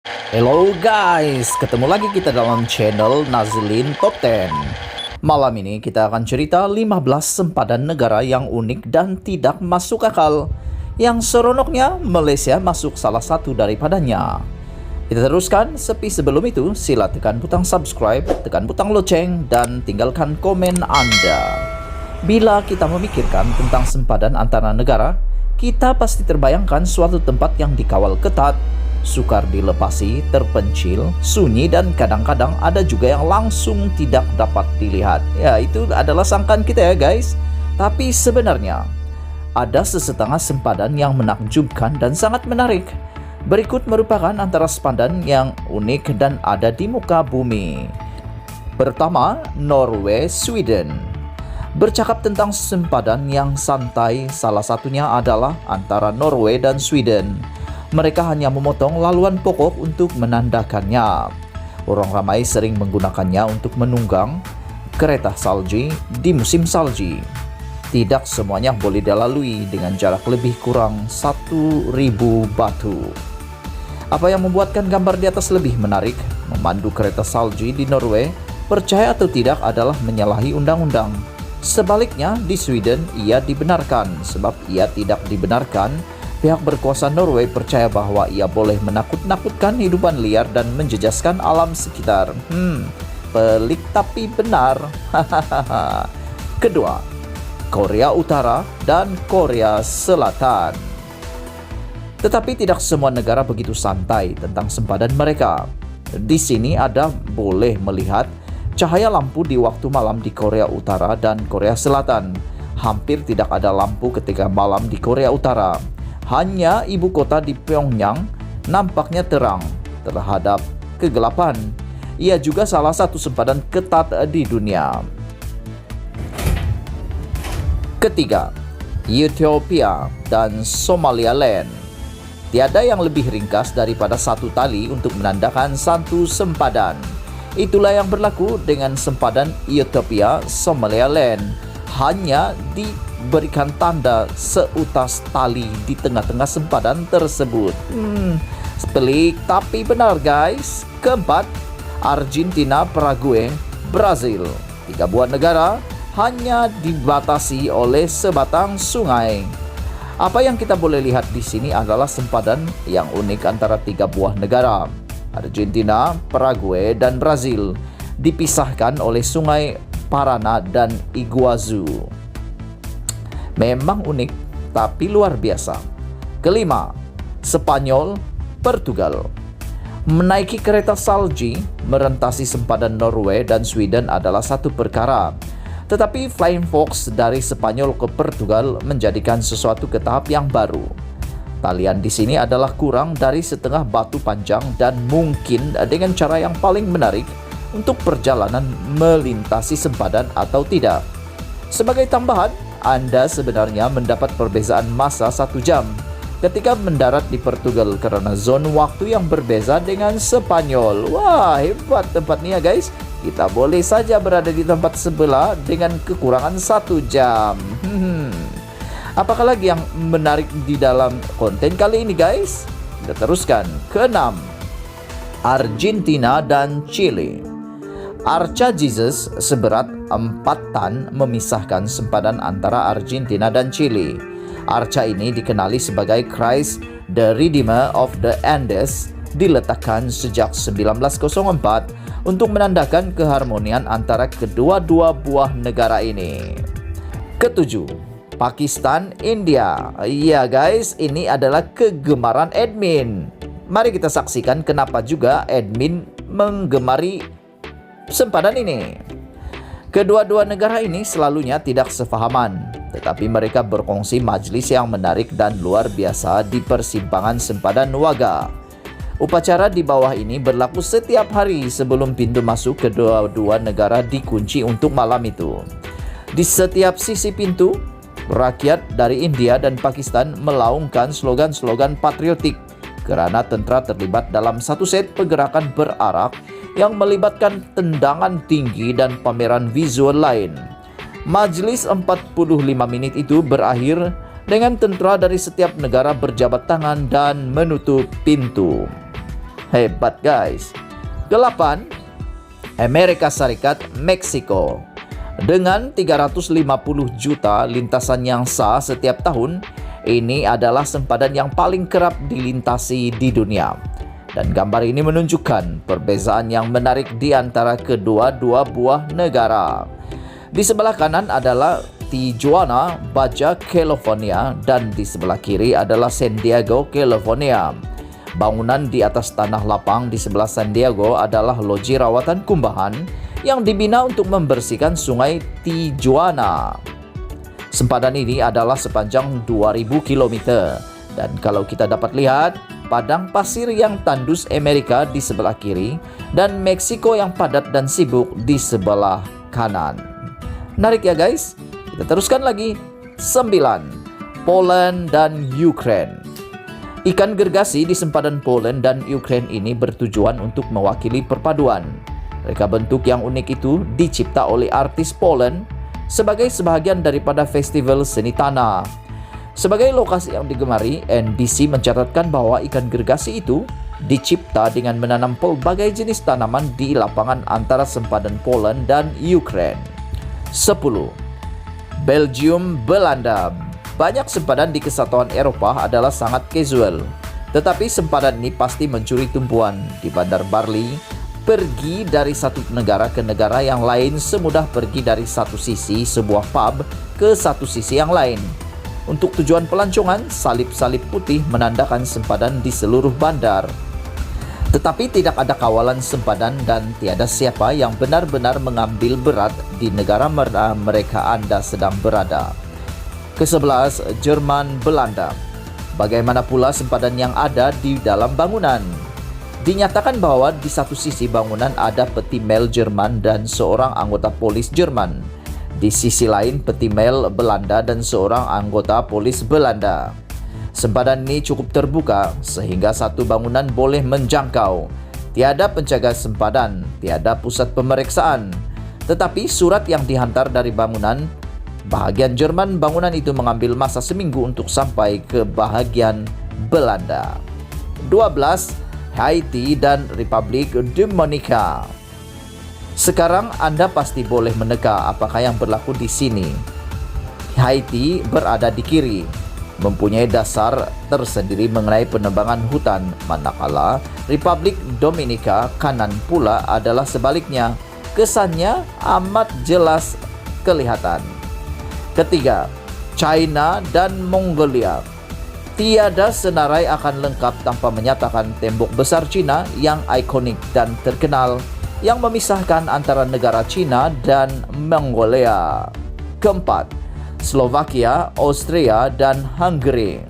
Hello guys, ketemu lagi kita dalam channel Nazlin Top 10. Malam ini kita akan cerita 15 sempadan negara yang unik dan tidak masuk akal. Yang seronoknya Malaysia masuk salah satu daripadanya. Kita teruskan, sepi sebelum itu sila tekan butang subscribe, tekan butang loceng, dan tinggalkan komen Anda. Bila kita memikirkan tentang sempadan antara negara, kita pasti terbayangkan suatu tempat yang dikawal ketat, sukar dilepasi, terpencil, sunyi, dan kadang-kadang ada juga yang langsung tidak dapat dilihat. Ya, itu adalah sangkaan kita ya guys. Tapi sebenarnya ada sesetengah sempadan yang menakjubkan dan sangat menarik. Berikut merupakan antara sempadan yang unik dan ada di muka bumi. Pertama, Norway, Sweden. Bercakap tentang sempadan yang santai, salah satunya adalah antara Norway dan Sweden. Mereka hanya memotong laluan pokok untuk menandakannya. Orang ramai sering menggunakannya untuk menunggang kereta salji di musim salji. Tidak semuanya boleh dilalui dengan jarak lebih kurang 1.000 batu. Apa yang membuatkan gambar di atas lebih menarik? Memandu kereta salji di Norway, percaya atau tidak, adalah menyalahi undang-undang. Sebaliknya, di Sweden ia dibenarkan. Sebab ia tidak dibenarkan, pihak berkuasa Norway percaya bahwa ia boleh menakut-nakutkan hidupan liar dan menjejaskan alam sekitar. Pelik tapi benar. Kedua, Korea Utara dan Korea Selatan. Tetapi tidak semua negara begitu santai tentang sempadan mereka. Di sini Anda boleh melihat cahaya lampu di waktu malam di Korea Utara dan Korea Selatan. Hampir tidak ada lampu ketika malam di Korea Utara. Hanya ibu kota di Pyongyang nampaknya terang terhadap kegelapan. Ia juga salah satu sempadan ketat di dunia. Ketiga, Ethiopia dan Somaliland. Tiada yang lebih ringkas daripada satu tali untuk menandakan satu sempadan. Itulah yang berlaku dengan sempadan Ethiopia Somaliland. Hanya diberikan tanda seutas tali di tengah-tengah sempadan tersebut. Pelik tapi benar guys. Keempat, Argentina, Paraguay, Brazil. 3 buah negara hanya dibatasi oleh sebatang sungai. Apa yang kita boleh lihat di sini adalah sempadan yang unik antara 3 buah negara. Argentina, Paraguay, dan Brazil dipisahkan oleh sungai Parana dan Iguazu. Memang unik, tapi luar biasa. Kelima, Spanyol, Portugal. Menaiki kereta salji, merentasi sempadan Norway dan Sweden adalah satu perkara. Tetapi Flying Fox dari Spanyol ke Portugal menjadikan sesuatu ke tahap yang baru. Talian di sini adalah kurang dari setengah batu panjang dan mungkin dengan cara yang paling menarik untuk perjalanan melintasi sempadan atau tidak. Sebagai tambahan, Anda sebenarnya mendapat perbezaan masa 1 jam ketika mendarat di Portugal karena zon waktu yang berbeza dengan Spanyol. Wah, hebat tempatnya guys. Kita boleh saja berada di tempat sebelah dengan kekurangan 1 jam. Apakah lagi yang menarik di dalam konten kali ini guys? Kita teruskan. Keenam, Argentina dan Chile. Arca Jesus seberat 4 tan memisahkan sempadan antara Argentina dan Chile. Arca ini dikenali sebagai Christ the Redeemer of the Andes, diletakkan sejak 1904 untuk menandakan keharmonian antara kedua-dua buah negara ini. Ketujuh, Pakistan, India. Iya guys, ini adalah kegemaran admin. Mari kita saksikan kenapa juga admin menggemari sempadan ini. Kedua-dua negara ini selalunya tidak sefahaman, tetapi mereka berkongsi majelis yang menarik dan luar biasa di persimpangan sempadan Waga. Upacara di bawah ini berlaku setiap hari sebelum pintu masuk kedua-dua negara dikunci untuk malam itu. Di setiap sisi pintu, rakyat dari India dan Pakistan melaungkan slogan-slogan patriotik kerana tentera terlibat dalam satu set pergerakan berarak yang melibatkan tendangan tinggi dan pameran visual lain. Majlis 45 menit itu berakhir dengan tentera dari setiap negara berjabat tangan dan menutup pintu. Hebat guys. Ke-8, Amerika Serikat, Meksiko. Dengan 350 juta lintasan yang sah setiap tahun, ini adalah sempadan yang paling kerap dilintasi di dunia. Dan gambar ini menunjukkan perbezaan yang menarik di antara kedua-dua buah negara. Di sebelah kanan adalah Tijuana, Baja California, dan di sebelah kiri adalah San Diego, California. Bangunan di atas tanah lapang di sebelah San Diego adalah loji rawatan kumbahan yang dibina untuk membersihkan sungai Tijuana. Sempadan ini adalah sepanjang 2000 km. Dan kalau kita dapat lihat, padang pasir yang tandus Amerika di sebelah kiri dan Meksiko yang padat dan sibuk di sebelah kanan. Menarik ya guys? Kita teruskan lagi. 9. Poland dan Ukraine. Ikan gergasi di sempadan Poland dan Ukraine ini bertujuan untuk mewakili perpaduan. Reka bentuk yang unik itu dicipta oleh artis Poland sebagai sebahagian daripada festival seni tanah. Sebagai lokasi yang digemari, NBC mencatatkan bahwa ikan gergasi itu dicipta dengan menanam pelbagai jenis tanaman di lapangan antara sempadan Poland dan Ukraine. 10. Belgium, Belanda. Banyak sempadan di kesatuan Eropa adalah sangat casual. Tetapi sempadan ini pasti mencuri tumpuan. Di Bandar Barli, pergi dari satu negara ke negara yang lain semudah pergi dari satu sisi sebuah pub ke satu sisi yang lain. Untuk tujuan pelancongan, salib-salib putih menandakan sempadan di seluruh bandar. Tetapi tidak ada kawalan sempadan dan tiada siapa yang benar-benar mengambil berat di negara mereka Anda sedang berada. Ke-11, Jerman, Belanda. Bagaimana pula sempadan yang ada di dalam bangunan? Dinyatakan bahwa di satu sisi bangunan ada peti mel Jerman dan seorang anggota polis Jerman. Di sisi lain peti mel Belanda dan seorang anggota polis Belanda. Sempadan ini cukup terbuka sehingga satu bangunan boleh menjangkau. Tiada penjaga sempadan, tiada pusat pemeriksaan. Tetapi surat yang dihantar dari bangunan bahagian Jerman, bangunan itu mengambil masa seminggu untuk sampai ke bahagian Belanda. 12. Haiti dan Republik Dominika. Sekarang Anda pasti boleh meneka apakah yang berlaku di sini. Haiti berada di kiri, mempunyai dasar tersendiri mengenai penebangan hutan, manakala Republik Dominika kanan pula adalah sebaliknya. Kesannya amat jelas kelihatan. Ketiga, China dan Mongolia. Tiada senarai akan lengkap tanpa menyatakan tembok besar Cina yang ikonik dan terkenal yang memisahkan antara negara Cina dan Mongolia. Keempat, Slovakia, Austria, dan Hungary.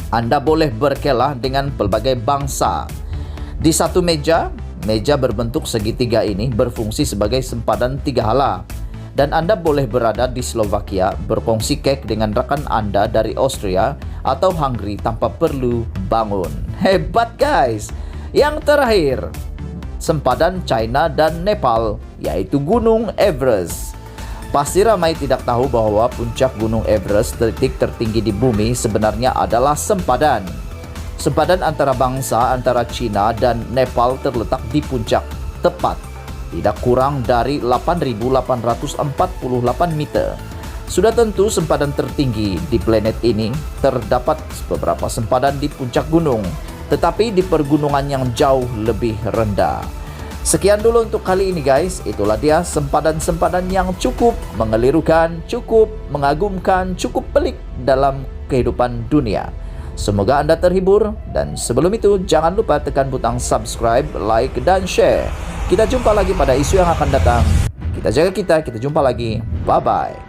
Anda boleh berkelah dengan pelbagai bangsa. Di satu meja berbentuk segitiga ini berfungsi sebagai sempadan tiga hala. Dan Anda boleh berada di Slovakia, berkongsi kek dengan rekan Anda dari Austria atau Hungary tanpa perlu bangun. Hebat guys! Yang terakhir, sempadan China dan Nepal, yaitu Gunung Everest. Pasti ramai tidak tahu bahwa puncak Gunung Everest, titik tertinggi di bumi, sebenarnya adalah sempadan. Sempadan antara bangsa antara China dan Nepal terletak di puncak, tepat tidak kurang dari 8.848 meter. Sudah tentu sempadan tertinggi di planet ini. Terdapat beberapa sempadan di puncak gunung, tetapi di pergunungan yang jauh lebih rendah. Sekian dulu untuk kali ini guys. Itulah dia sempadan-sempadan yang cukup mengelirukan, cukup mengagumkan, cukup pelik dalam kehidupan dunia. Semoga Anda terhibur, dan sebelum itu jangan lupa tekan butang subscribe, like, dan share. Kita jumpa lagi pada isu yang akan datang. Kita jaga kita jumpa lagi. Bye-bye.